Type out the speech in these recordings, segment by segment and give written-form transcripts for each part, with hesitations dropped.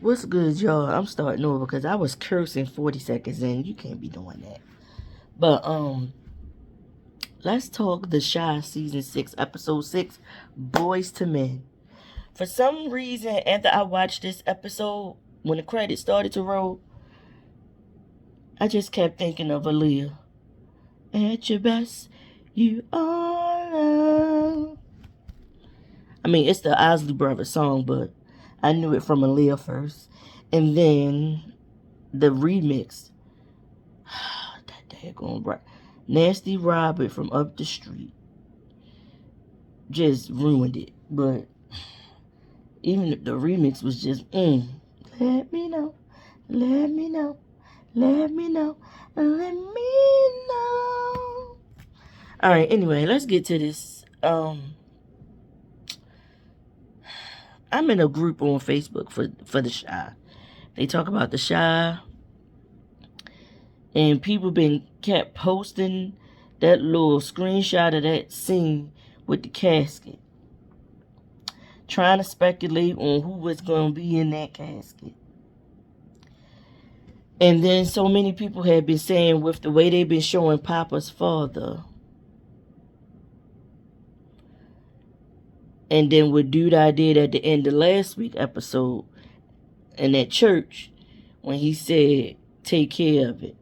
What's good, y'all? I'm starting over because I was cursing 40 seconds in. You can't be doing that. But let's talk The Shy season 6, episode 6, Boys to Men. For some reason, after I watched this episode, when the credits started to roll, I just kept thinking of Aaliyah. At your best, you are love. I mean, it's the Isley Brothers song, but I knew it from Aaliyah first. And then the remix. That daggone right. Nasty Robert from up the street just ruined it. But even the remix was just, let me know, let me know, let me know, let me know. All right, anyway, let's get to this. I'm in a group on Facebook for the Shy. They talk about the Shy, and people been kept posting that little screenshot of that scene with the casket, trying to speculate on who was going to be in that casket. And then so many people have been saying, with the way they've been showing Papa's father, and then what Dude I did at the end of last week's episode in that church when he said, take care of it.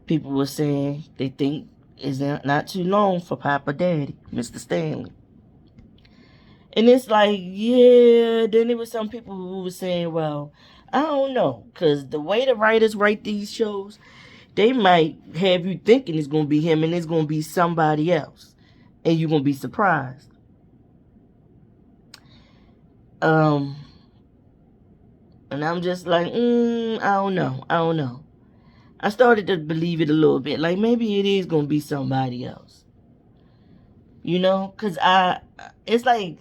People were saying they think it's not too long for Papa Daddy, Mr. Stanley. And it's like, yeah, then there was some people who were saying, well, I don't know, because the way the writers write these shows, they might have you thinking it's going to be him and it's going to be somebody else. And you're going to be surprised. And I'm just like, I don't know. I started to believe it a little bit. Like, maybe it is going to be somebody else. You know? Because it's like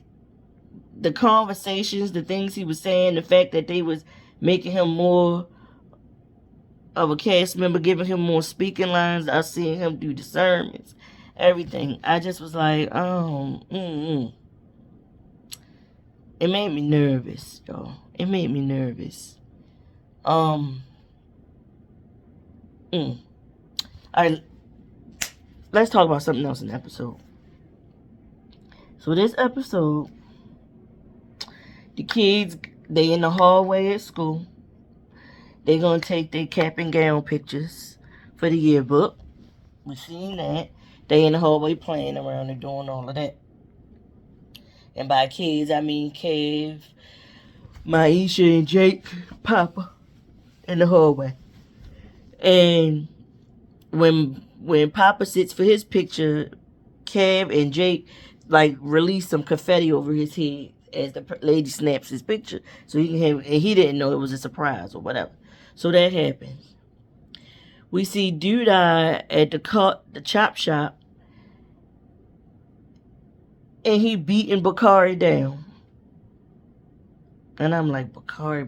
the conversations, the things he was saying, the fact that they was making him more of a cast member, giving him more speaking lines, I seen him do the sermons, everything. I just was like, It made me nervous, y'all. It made me nervous. All right, let's talk about something else in the episode. So this episode, the kids, they in the hallway at school. They gonna take their cap and gown pictures for the yearbook. We seen that. They in the hallway playing around and doing all of that. And by kids, I mean Kev, Maisha, and Jake, Papa, in the hallway. And when Papa sits for his picture, Kev and Jake like release some confetti over his head as the lady snaps his picture, so he can have. And he didn't know it was a surprise or whatever. So that happens. We see Dude at the chop shop, and he beating Bakari down. And I'm like, Bakari.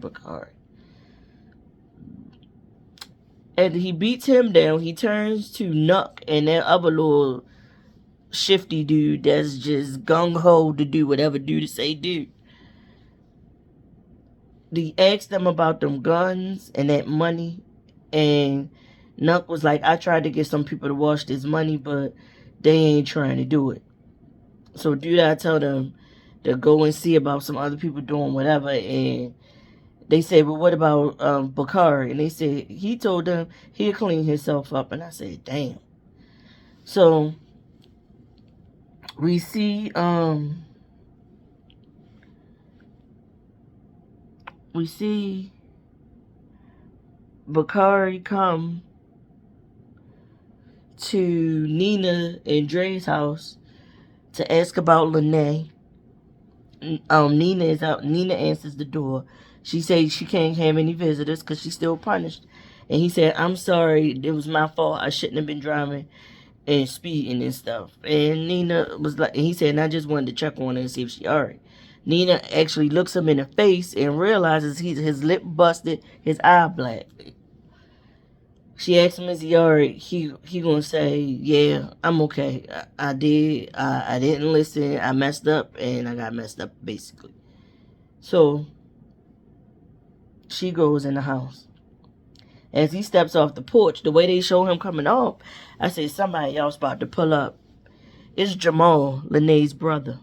After he beats him down, he turns to Nuck and that other little shifty dude that's just gung-ho to do whatever dude say do. He asked them about them guns and that money, and Nuck was like, I tried to get some people to wash this money, but they ain't trying to do it. So dude, I told them to go and see about some other people doing whatever, and they said, well, what about Bakari? And they said, he told them he'll clean himself up. And I said, damn. So, we see Bakari come to Nina and Dre's house to ask about Lene. Nina is out. Nina answers the door. She says she can't have any visitors because she's still punished. And he said, I'm sorry, it was my fault. I shouldn't have been driving and speeding and stuff. And Nina was like, and he said, and I just wanted to check on her and see if she alright. Nina actually looks him in the face and realizes his lip busted, his eye black. She asked him, is he alright? He gonna say, yeah, I'm okay. I didn't listen. I messed up and I got messed up basically. So she goes in the house. As he steps off the porch, the way they show him coming off, I said, somebody else about to pull up. It's Jamal, Lene's brother.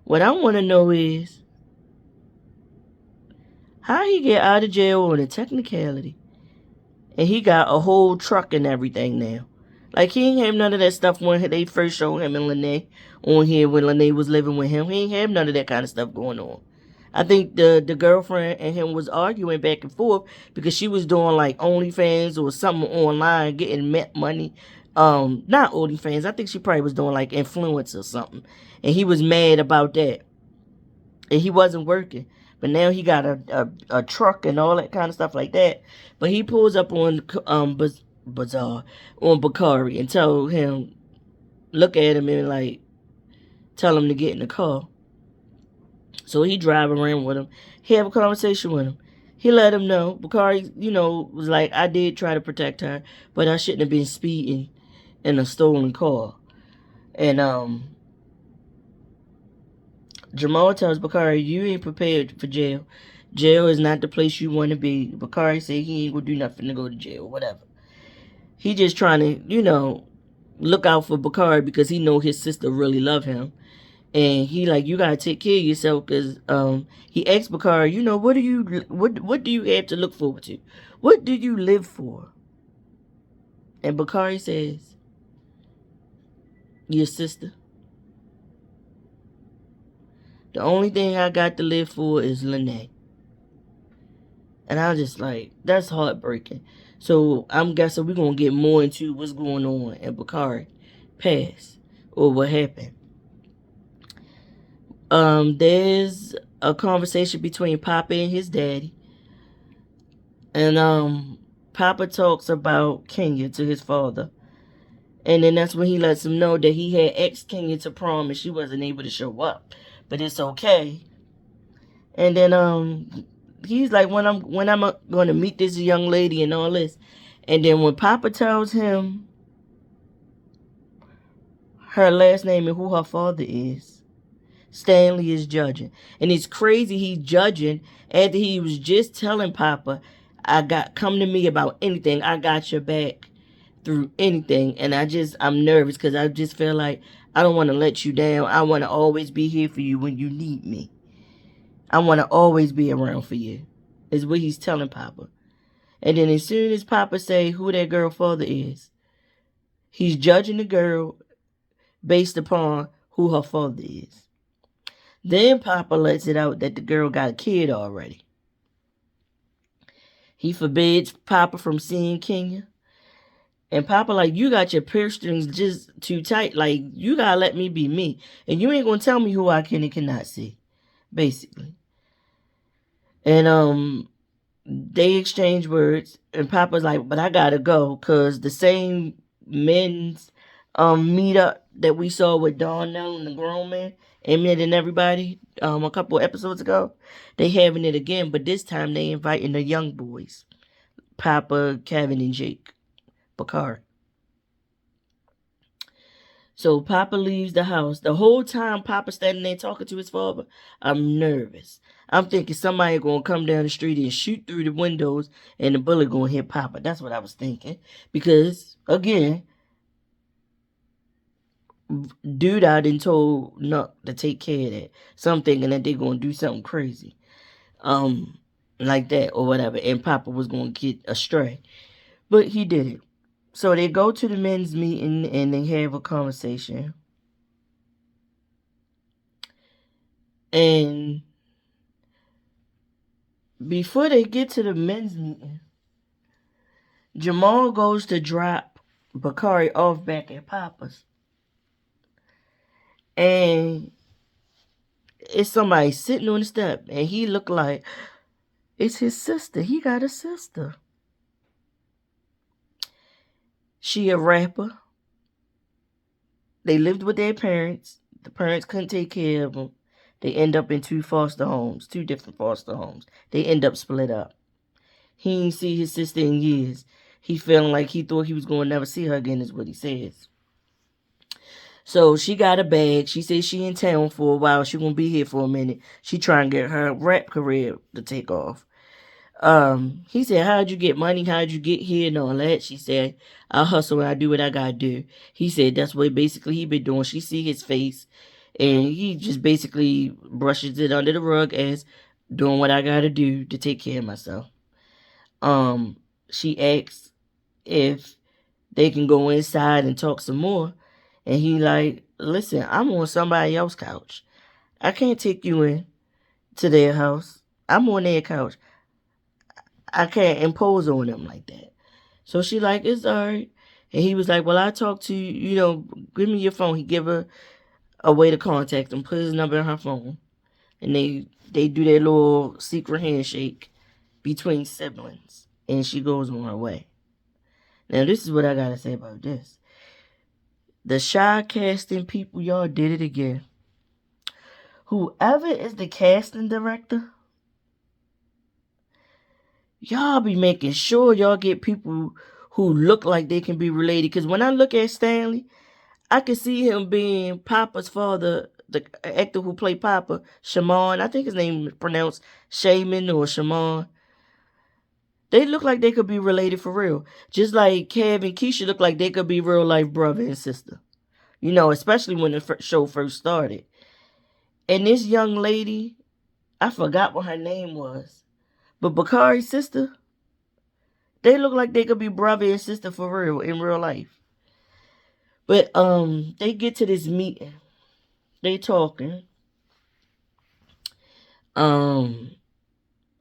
What I want to know is, how he get out of jail on a technicality? And he got a whole truck and everything now. Like, he ain't have none of that stuff when they first showed him and Lene on here when Lene was living with him. He ain't have none of that kind of stuff going on. I think the girlfriend and him was arguing back and forth because she was doing like OnlyFans or something online, getting money. Not OnlyFans. I think she probably was doing like influence or something. And he was mad about that. And he wasn't working. But now he got a truck and all that kind of stuff like that. But he pulls up on Bazaar, on Bakari, and tell him, look at him and like tell him to get in the car. So he drive around with him. He have a conversation with him. He let him know. Bakari, was like, I did try to protect her, but I shouldn't have been speeding in a stolen car. And Jamal tells Bakari, you ain't prepared for jail. Jail is not the place you want to be. Bakari said he ain't gonna do nothing to go to jail, whatever. He just trying to, look out for Bakari because he know his sister really love him. And he like, you gotta take care of yourself because he asked Bakari, what do you have to look forward to? What do you live for? And Bakari says, your sister. The only thing I got to live for is Lene. And I was just like, that's heartbreaking. So I'm guessing we're going to get more into what's going on in Bakari past or what happened. There's a conversation between Papa and his daddy. And Papa talks about Kenya to his father. And then that's when he lets him know that he had asked Kenya to prom and she wasn't able to show up. But it's okay. And then he's like, when I'm going to meet this young lady and all this. And then when Papa tells him her last name and who her father is, Stanley is judging. And it's crazy he's judging after he was just telling Papa, come to me about anything. I got your back through anything. And I'm nervous because I just feel like I don't want to let you down. I want to always be here for you when you need me. I want to always be around for you, is what he's telling Papa. And then as soon as Papa say who that girl father is, he's judging the girl based upon who her father is. Then Papa lets it out that the girl got a kid already. He forbids Papa from seeing Kenya. And Papa like, you got your purse strings just too tight. Like, you got to let me be me. And you ain't going to tell me who I can and cannot see, basically. And they exchange words, and Papa's like, but I gotta go, cause the same men's meetup that we saw with Darnell and the grown man, Emmett and everybody, a couple episodes ago, they having it again, but this time they inviting the young boys. Papa, Kevin, and Jake. Bakari. So Papa leaves the house. The whole time Papa standing there talking to his father, I'm nervous. I'm thinking somebody gonna come down the street and shoot through the windows and the bullet gonna hit Papa. That's what I was thinking. Because, again, dude I done told Nuck to take care of that. So I'm thinking that they gonna do something crazy. Like that or whatever. And Papa was gonna get astray. But he didn't. So they go to the men's meeting and they have a conversation. And before they get to the men's meeting, Jamal goes to drop Bakari off back at Papa's. And it's somebody sitting on the step. And he looked like it's his sister. He got a sister. She a rapper. They lived with their parents. The parents couldn't take care of them. They end up in two different foster homes. They end up split up. He ain't see his sister in years. He feeling like he thought he was going to never see her again is what he says. So she got a bag. She said she in town for a while. She gonna be here for a minute. She trying to get her rap career to take off. He said, how'd you get money? How'd you get here and all that? She said, I hustle and I do what I gotta do. He said that's what basically he been doing. She see his face and he just basically brushes it under the rug as doing what I gotta do to take care of myself. She asks if they can go inside and talk some more. And he like, listen, I'm on somebody else's couch. I can't take you in to their house. I'm on their couch. I can't impose on them like that. So she like, it's alright. And he was like, well, I talked to you, give me your phone. He give her a way to contact him, put his number in her phone. And they do their little secret handshake between siblings. And she goes on her way. Now, this is what I gotta say about this. The Chi casting people, y'all did it again. Whoever is the casting director, y'all be making sure y'all get people who look like they can be related. Because when I look at Stanley, I can see him being Papa's father, the actor who played Papa, Shaman. I think his name is pronounced Shaman or Shaman. They look like they could be related for real. Just like Kev and Keisha look like they could be real life brother and sister. Especially when the show first started. And this young lady, I forgot what her name was. But Bakari's sister, they look like they could be brother and sister for real in real life. But they get to this meeting. They talking.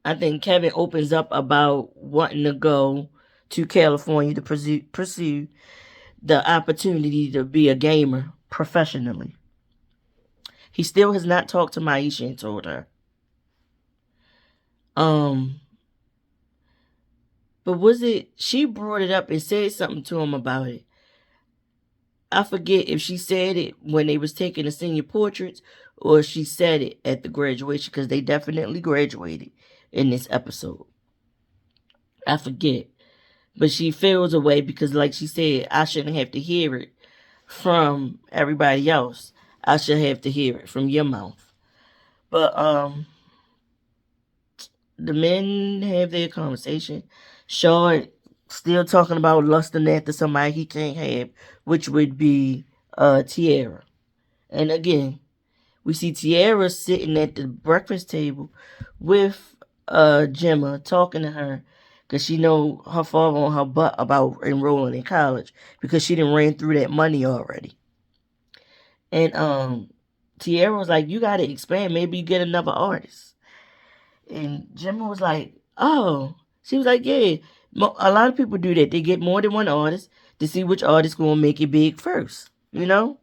I think Kevin opens up about wanting to go to California to pursue the opportunity to be a gamer professionally. He still has not talked to Maisha and told her. But was it, she brought it up and said something to him about it. I forget if she said it when they was taking the senior portraits or she said it at the graduation, because they definitely graduated in this episode. I forget. But she feels away because, like she said, I shouldn't have to hear it from everybody else. I should have to hear it from your mouth. But the men have their conversation. Shaw still talking about lusting after somebody he can't have, which would be Tiara. And again, we see Tiara sitting at the breakfast table with Gemma, talking to her because she know her father on her butt about enrolling in college because she done ran through that money already. And Tiara was like, you gotta expand, maybe you get another artist. And Gemma was like, oh. She was like, yeah, a lot of people do that. They get more than one artist to see which artist gonna make it big first, And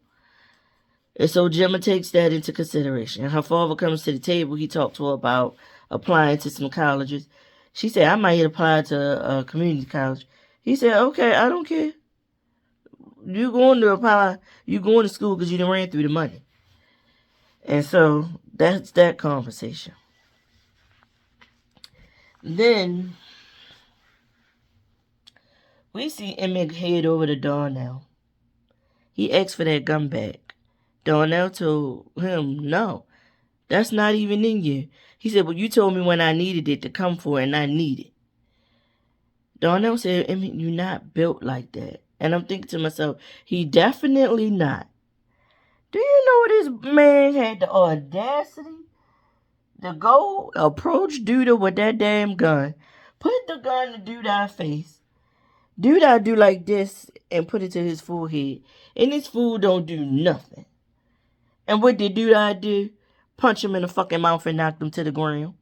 so Gemma takes that into consideration. And her father comes to the table. He talked to her about applying to some colleges. She said, I might apply to a community college. He said, okay, I don't care. You going to apply. You going to school because you done ran through the money. And so that's that conversation. Then we see Emmett head over to Darnell. He asked for that gun back. Darnell told him, no, that's not even in you. He said, well, you told me when I needed it to come for it, and I need it. Darnell said, Emmett, you're not built like that. And I'm thinking to myself, he definitely not. Do you know this man had the audacity to go approach Duda with that damn gun, put the gun to Duda's face, Duda do like this and put it to his forehead, and this fool don't do nothing. And what did Duda do? Punch him in the fucking mouth and knock him to the ground.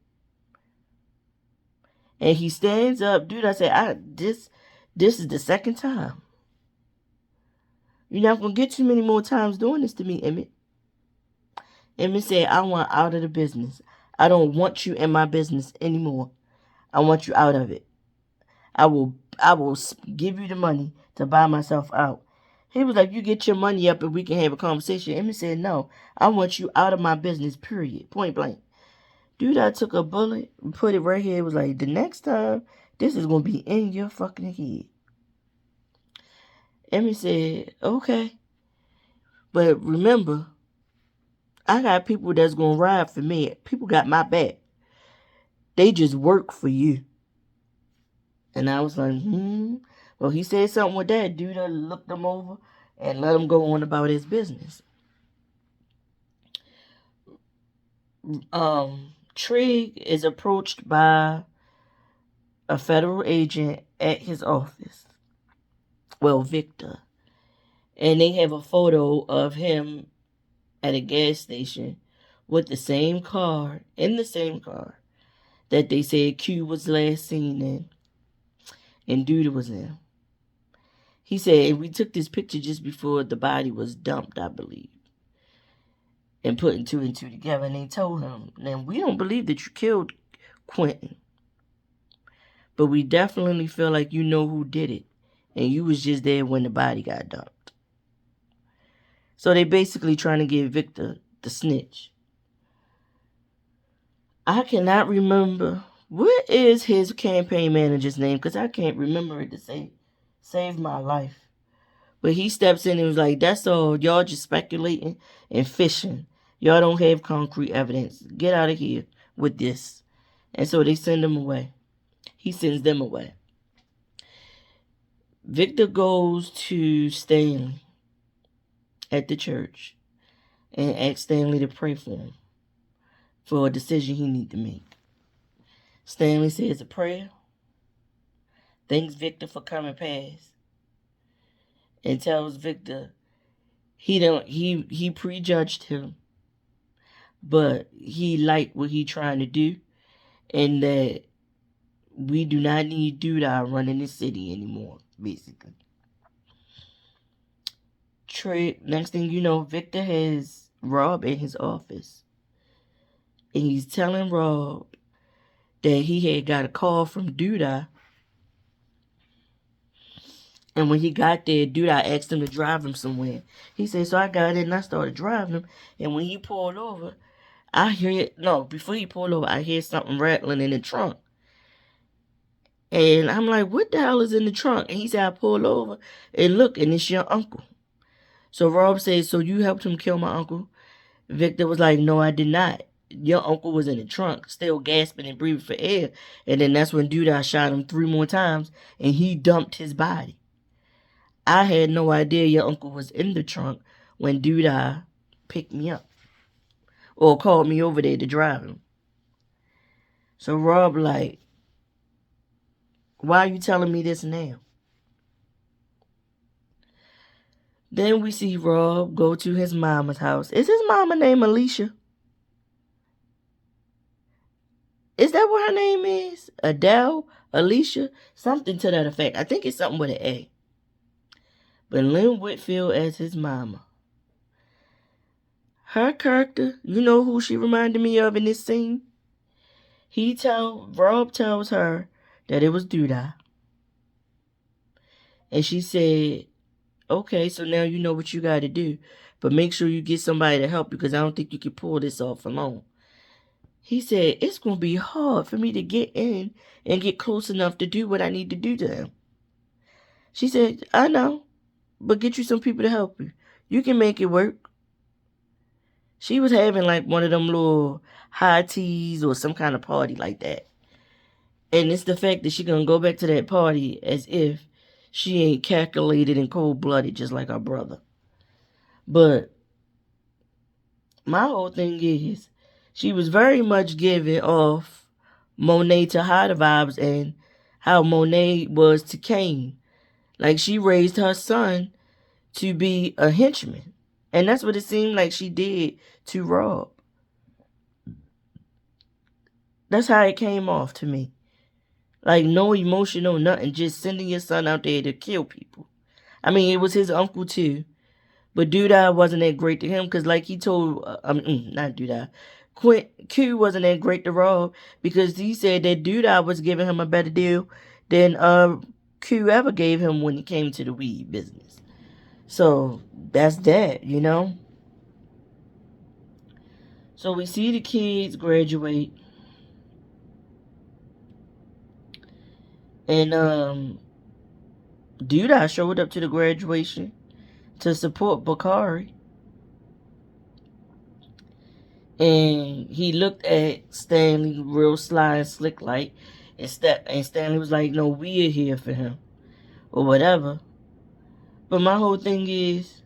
And he stands up. Duda said, this is the second time. You're not going to get too many more times doing this to me, Emmett. Emmett said, I want out of the business. I don't want you in my business anymore. I want you out of it. I will give you the money to buy myself out. He was like, you get your money up and we can have a conversation. Emmett said, no, I want you out of my business, period. Point blank. Dude, I took a bullet and put it right here. It was like, the next time, this is going to be in your fucking head. Emmett said, okay. But remember, I got people that's gonna ride for me. People got my back. They just work for you. And I was like, Well, he said something with that. Dude looked him over and let him go on about his business. Trigg is approached by a federal agent at his office. Well, Victor. And they have a photo of him at a gas station with the same car, in the same car that they said Q was last seen in and Duda was in. He said, we took this picture just before the body was dumped, I believe, and putting two and two together. And they told him, now, we don't believe that you killed Quentin, but we definitely feel like you know who did it, and you was just there when the body got dumped. So they basically trying to give Victor the snitch. I cannot remember. What is his campaign manager's name? Because I can't remember it to save my life. But he steps in and was like, that's all. Y'all just speculating and fishing. Y'all don't have concrete evidence. Get out of here with this. And so they send him away. He sends them away. Victor goes to Stanley at the church and asks Stanley to pray for him for a decision he need to make. Stanley says a prayer, thanks Victor for coming past, and tells Victor he prejudged him, but he liked what he trying to do, and that we do not need Duda running the city anymore, basically. Next thing you know, Victor has Rob in his office, and he's telling Rob that he had got a call from Duda. And when he got there, Duda asked him to drive him somewhere. He said, so I got in and I started driving him. And when he pulled over, before he pulled over, I hear something rattling in the trunk. And I'm like, what the hell is in the trunk? And he said, I pulled over and look, and it's your uncle. So Rob says, so you helped him kill my uncle? Victor was like, no, I did not. Your uncle was in the trunk, still gasping and breathing for air. And then that's when Duda shot him 3 more times, and he dumped his body. I had no idea your uncle was in the trunk when Duda picked me up or called me over there to drive him. So Rob like, why are you telling me this now? Then we see Rob go to his mama's house. Is his mama named Alicia? Is that what her name is? Adele? Alicia? Something to that effect. I think it's something with an A. But Lynn Whitfield as his mama. Her character, you know who she reminded me of in this scene? Rob tells her that it was Duda. And she said, okay, so now you know what you got to do. But make sure you get somebody to help you because I don't think you can pull this off alone. He said, it's going to be hard for me to get in and get close enough to do what I need to do to him. She said, I know, but get you some people to help you. You can make it work. She was having like one of them little high teas or some kind of party like that. And it's the fact that she going to go back to that party as if she ain't calculated and cold-blooded just like her brother. But my whole thing is, she was very much giving off Monet Tejada vibes and how Monet was to Kane. Like she raised her son to be a henchman. And that's what it seemed like she did to Rob. That's how it came off to me. Like no emotion, no nothing. Just sending your son out there to kill people. I mean, it was his uncle too. But Duda wasn't that great to him because like he told, not Duda. Q wasn't that great to Rob because he said that Duda was giving him a better deal than Q ever gave him when it came to the weed business. So that's that, you know. So we see the kids graduate. And Duda showed up to the graduation to support Bakari. And he looked at Stanley real sly and slick like, and Stanley was like, no, we are here for him. Or whatever. But my whole thing is,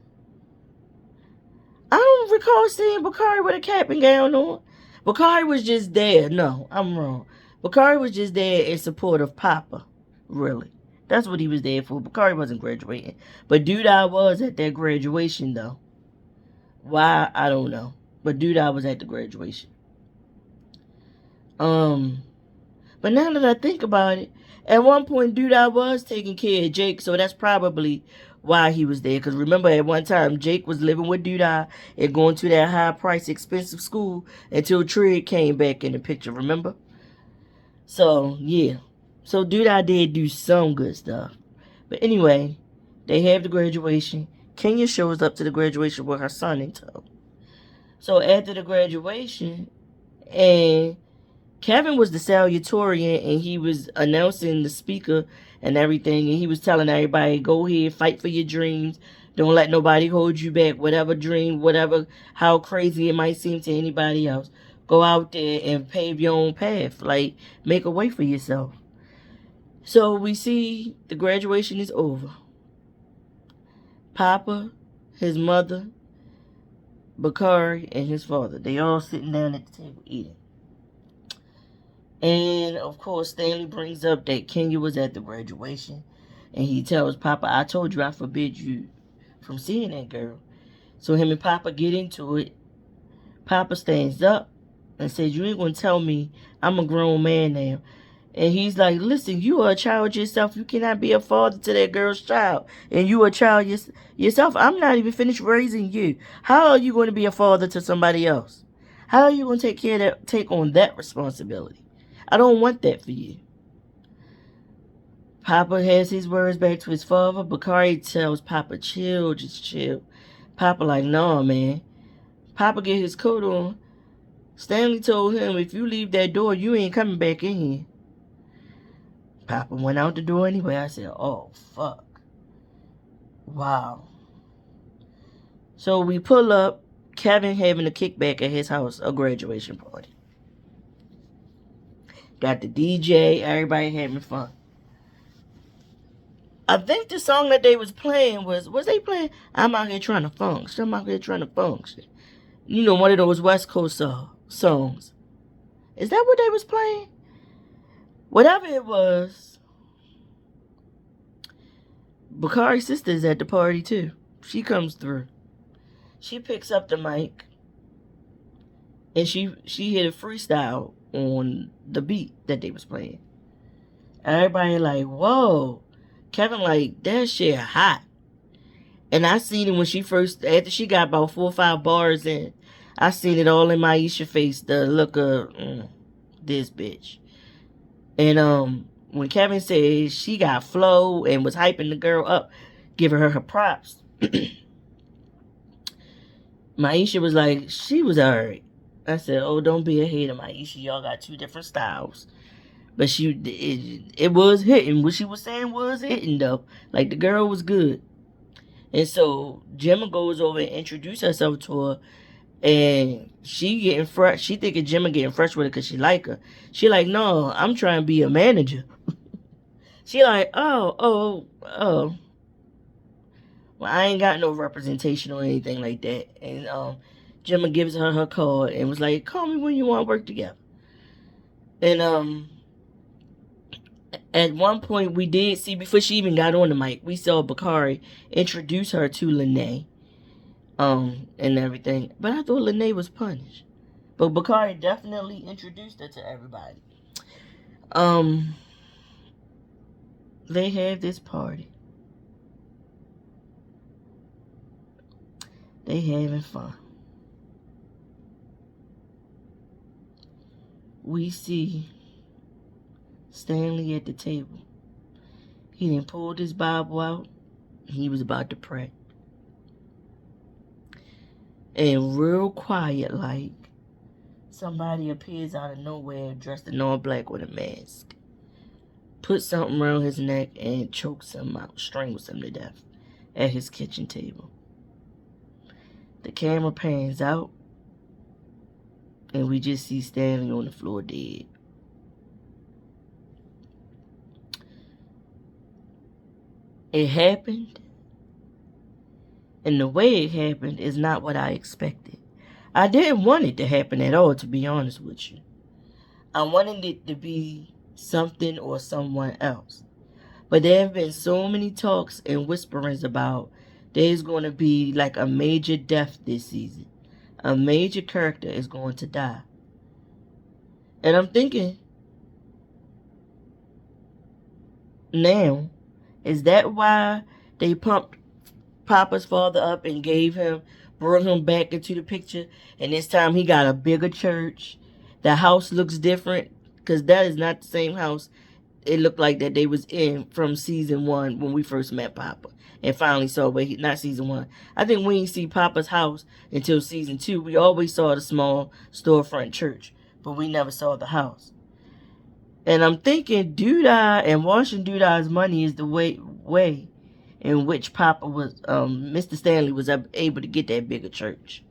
I don't recall seeing Bakari with a cap and gown on. Bakari was just there. No, I'm wrong. Bakari was just there in support of Papa. Really. That's what he was there for. Bakari wasn't graduating. But Doodah was at that graduation, though. Why, I don't know. But Doodah was at the graduation. But now that I think about it, at one point Doodah was taking care of Jake, so that's probably why he was there. Because remember, at one time, Jake was living with Doodah and going to that high-priced, expensive school until Trig came back in the picture, remember? So, yeah. So Doodah did do some good stuff. But anyway, they have the graduation. Kenya shows up to the graduation with her son in tow. So after the graduation, and Kevin was the salutatorian, and he was announcing the speaker and everything, and he was telling everybody, go ahead, fight for your dreams. Don't let nobody hold you back. Whatever dream, whatever, how crazy it might seem to anybody else, go out there and pave your own path. Like, make a way for yourself. So we see the graduation is over. Papa, his mother, Bakari, and his father, they all sitting down at the table eating. And, of course, Stanley brings up that Kenya was at the graduation. And he tells Papa, I told you I forbid you from seeing that girl. So him and Papa get into it. Papa stands up and says, you ain't going to tell me I'm a grown man now. And he's like, listen, you are a child yourself. You cannot be a father to that girl's child. And you are a child yourself. I'm not even finished raising you. How are you going to be a father to somebody else? How are you going to take on that responsibility? I don't want that for you. Papa has his words back to his father. Bakari tells Papa, chill, just chill. Papa like, no, man. Papa get his coat on. Stanley told him, if you leave that door, you ain't coming back in here. Papa went out the door anyway. I said, oh, fuck. Wow. So we pull up, Kevin having a kickback at his house, a graduation party. Got the DJ, everybody having fun. I think the song that they was playing was they playing I'm Out Here Trying to Function? I'm Out Here Trying to Function. You know, one of those West Coast songs. Is that what they was playing? Whatever it was, Bakari's sister is at the party too. She comes through. She picks up the mic and she hit a freestyle on the beat that they was playing. Everybody like, whoa. Kevin like, that shit hot. And I seen it when she first, after she got about 4 or 5 bars in, I seen it all in Maisha's face, the look of, this bitch. And when Kevin said she got flow and was hyping the girl up, giving her props, Maisha was like, she was alright. I said, oh, don't be a hater, Maisha. Y'all got 2 different styles. But it was hitting. What she was saying was hitting, though. Like, the girl was good. And so, Gemma goes over and introduces herself to her. And she getting fresh. She thinking Gemma getting fresh with her because she like her. She like, no, I'm trying to be a manager. She like, oh. Well, I ain't got no representation or anything like that. And Gemma gives her card and was like, call me when you want to work together. And at one point we did see, before she even got on the mic, we saw Bakari introduce her to Lene. And everything. But I thought Lene was punished. But Bakari definitely introduced her to everybody. They have this party. They having fun. We see Stanley at the table. He done pulled his Bible out. He was about to pray. And real quiet, like, somebody appears out of nowhere dressed in all black with a mask. Puts something around his neck and chokes him out, strangles him to death at his kitchen table. The camera pans out. And we just see Stanley on the floor dead. It happened, and the way it happened is not what I expected. I didn't want it to happen at all, to be honest with you. I wanted it to be something or someone else. But there have been so many talks and whisperings about there's going to be like a major death this season. A major character is going to die. And I'm thinking, now, is that why they pumped Papa's father up and brought him back into the picture? And this time he got a bigger church. The house looks different, because that is not the same house it looked like that they was in from season 1 when we first met Papa. And finally saw, not season 1. I think we didn't see Papa's house until season 2. We always saw the small storefront church, but we never saw the house. And I'm thinking Doodah and washing Doodah's money is the way in which Mr. Stanley was able to get that bigger church.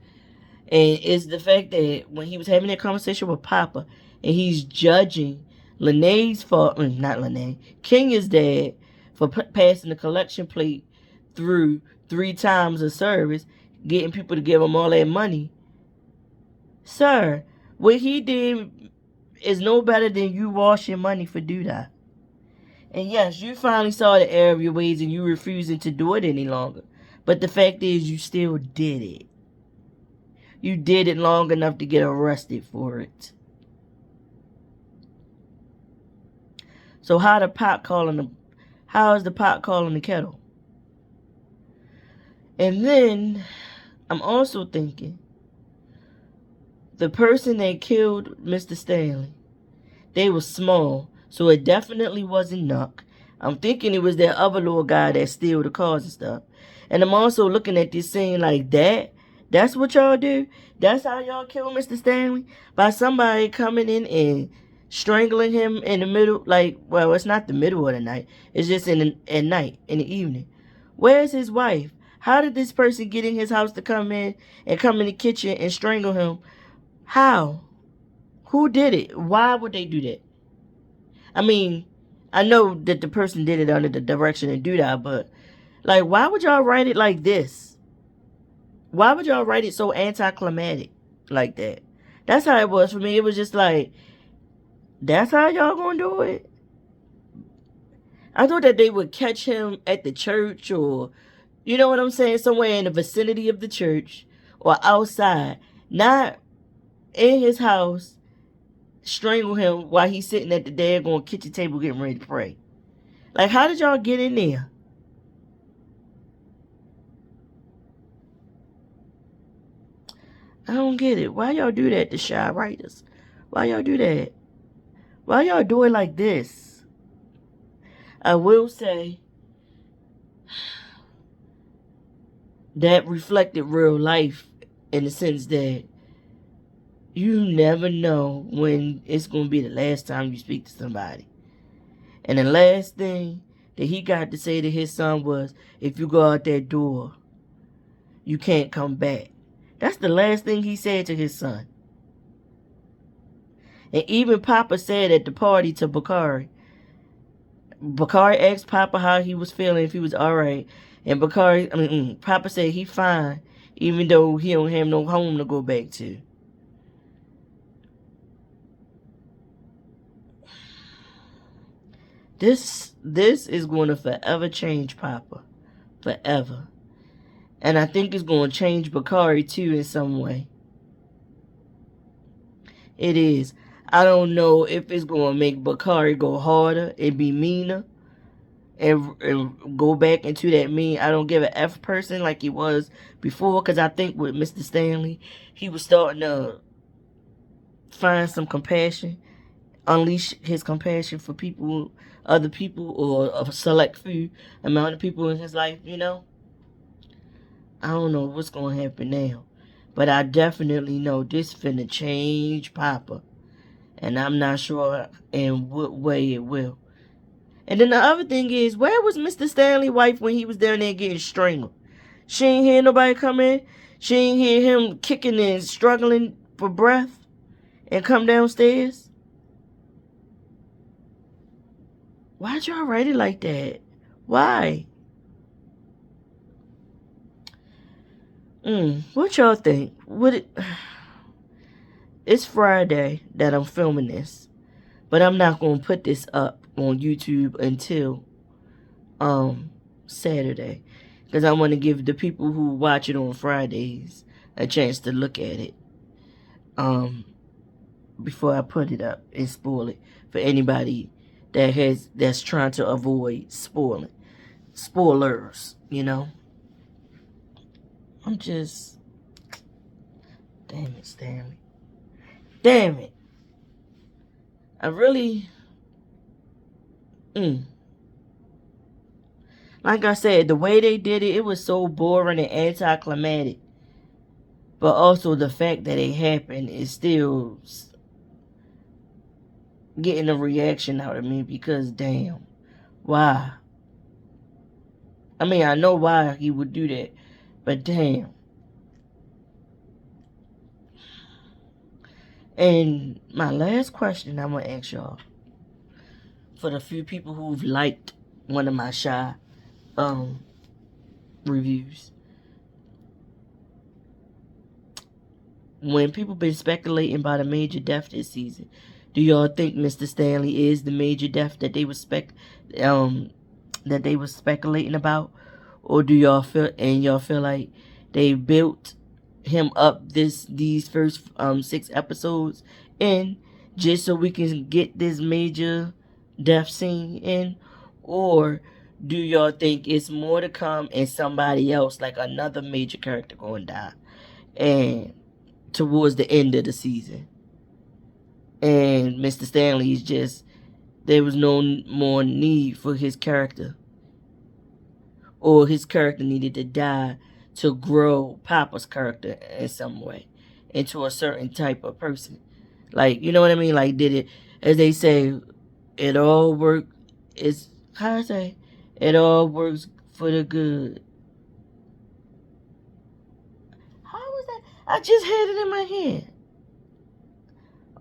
And it's the fact that when he was having that conversation with Papa, and he's judging Kenya's dad for passing the collection plate through 3 times a service, getting people to give him all that money. Sir, what he did is no better than you washing money for Doodah. And yes, you finally saw the error of your ways and you refusing to do it any longer. But the fact is, you still did it. You did it long enough to get arrested for it. So how is the pot calling the kettle? And then I'm also thinking, the person that killed Mr. Stanley, they were small, so it definitely wasn't Nuck. I'm thinking it was that other little guy that steal the cars and stuff. And I'm also looking at this scene like that. That's what y'all do? That's how y'all kill Mr. Stanley? By somebody coming in and strangling him in the middle, it's not the middle of the night. It's just at night, in the evening. Where's his wife? How did this person get in his house to come in the kitchen and strangle him? How? Who did it? Why would they do that? I mean, I know that the person did it under the direction of Doodah, but why would y'all write it like this? Why would y'all write it so anticlimactic like that? That's how it was for me. It was just like, that's how y'all gonna do it? I thought that they would catch him at the church, or, you know what I'm saying, somewhere in the vicinity of the church or outside, not in his house, strangle him while he's sitting at the daggone kitchen table getting ready to pray. How did y'all get in there? I don't get it. Why y'all do that to shy writers? Why y'all do that? Why y'all do it like this? I will say that reflected real life in the sense that you never know when it's going to be the last time you speak to somebody. And the last thing that he got to say to his son was, if you go out that door, you can't come back. That's the last thing he said to his son. And even Papa said at the party to Bakari. Bakari asked Papa how he was feeling, if he was alright. And Papa said he fine, even though he don't have no home to go back to. This is going to forever change Papa. Forever. And I think it's going to change Bakari too in some way. It is. I don't know if it's going to make Bakari go harder and be meaner and go back into that mean, I don't give a F person like he was before. Because I think with Mr. Stanley, he was starting to find some compassion, unleash his compassion for people, other people, or a select few amount of people in his life, you know. I don't know what's going to happen now. But I definitely know this finna change Papa. And I'm not sure in what way it will. And then the other thing is, where was Mr. Stanley's wife when he was down there getting strangled? She ain't hear nobody come in. She ain't hear him kicking and struggling for breath. and come downstairs? Why'd y'all write it like that? Why? What y'all think? It's Friday that I'm filming this, but I'm not gonna put this up on YouTube until Saturday, because I want to give the people who watch it on Fridays a chance to look at it before I put it up and spoil it for anybody that's trying to avoid spoilers, you know. I'm just, damn it, Stanley, damn it. I really, like I said, the way they did it, it was so boring and anticlimactic. But also the fact that it happened is still getting a reaction out of me, because damn, why? I mean, I know why he would do that, but damn. And my last question I'm gonna ask y'all, for the few people who've liked one of my Shy reviews. When people been speculating about a major death this season, do y'all think Mr. Stanley is the major death that they was speculating about? Or do y'all feel like they built him up these first 6 episodes in just so we can get this major death scene in? Or do y'all think it's more to come and somebody else, like another major character, gonna die and towards the end of the season, and Mr. Stanley's just, there was no more need for his character, or his character needed to die to grow Papa's character in some way into a certain type of person? Like, you know what I mean? Like, did it, as they say, it all work, it's, how I say, it all works for the good. How was that? I just had it in my head.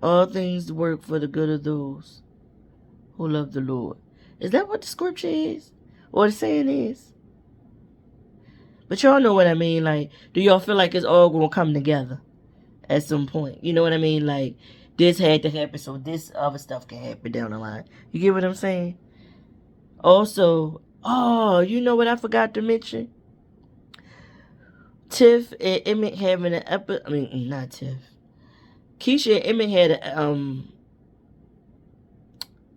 All things work for the good of those who love the Lord. Is that what the scripture is? Or the saying is? But y'all know what I mean. Like, do y'all feel like it's all gonna come together at some point? You know what I mean? Like, this had to happen so this other stuff can happen down the line. You get what I'm saying? Also, oh, you know what I forgot to mention? Tiff and Emmett having an I mean, not Tiff. Keisha and Emmett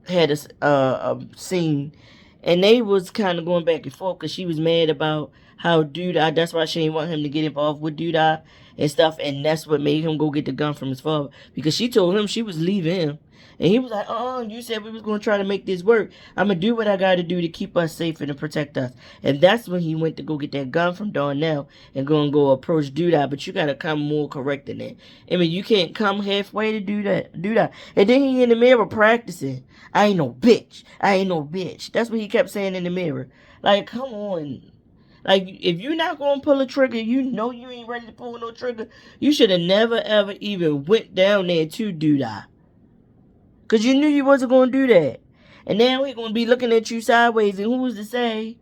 had a scene, and they was kind of going back and forth because she was mad about how Doodah, that's why she didn't want him to get involved with Doodah and stuff, and that's what made him go get the gun from his father, because she told him she was leaving him, and he was like, oh, you said we was going to try to make this work. I'm going to do what I got to do to keep us safe and to protect us. And that's when he went to go get that gun from Darnell and go approach Doodah. But you got to come more correct than that. I mean, you can't come halfway to do that. And then he in the mirror practicing. I ain't no bitch. I ain't no bitch. That's what he kept saying in the mirror. Like, come on. Like, if you're not going to pull a trigger, you know you ain't ready to pull no trigger, you should have never, ever even went down there to Doodah. Because you knew you wasn't going to do that. And now he going to be looking at you sideways. And who's to say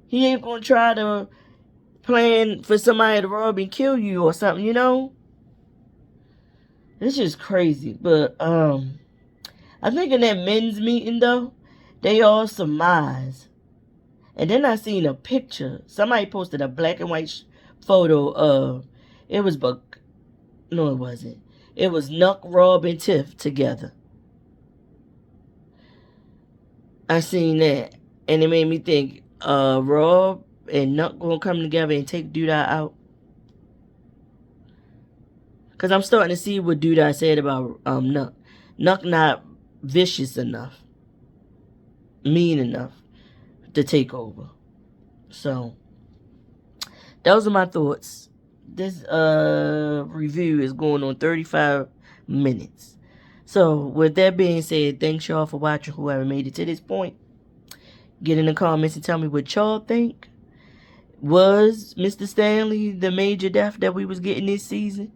he ain't going to try to plan for somebody to rob and kill you or something, you know? It's just crazy. But, I think in that men's meeting, though, they all surmise. And then I seen a picture. Somebody posted a black and white photo of, it was Buck. No, it wasn't. It was Nuck, Rob, and Tiff together. I seen that, and it made me think, Rob and Nuck gonna come together and take Doodah out. Cause I'm starting to see what Doodah said about Nuck. Nuck not vicious enough, mean enough to take over. So those are my thoughts. This review is going on 35 minutes. So with that being said, thanks y'all for watching, whoever made it to this point. Get in the comments and tell me what y'all think. Was Mr. Stanley the major death that we was getting this season?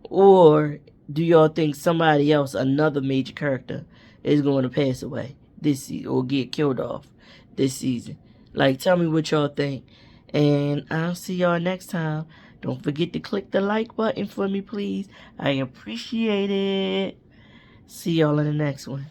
Or do y'all think somebody else, another major character, is going to pass away this season or get killed off this season? Like, tell me what y'all think. And I'll see y'all next time. Don't forget to click the like button for me, please. I appreciate it. See y'all in the next one.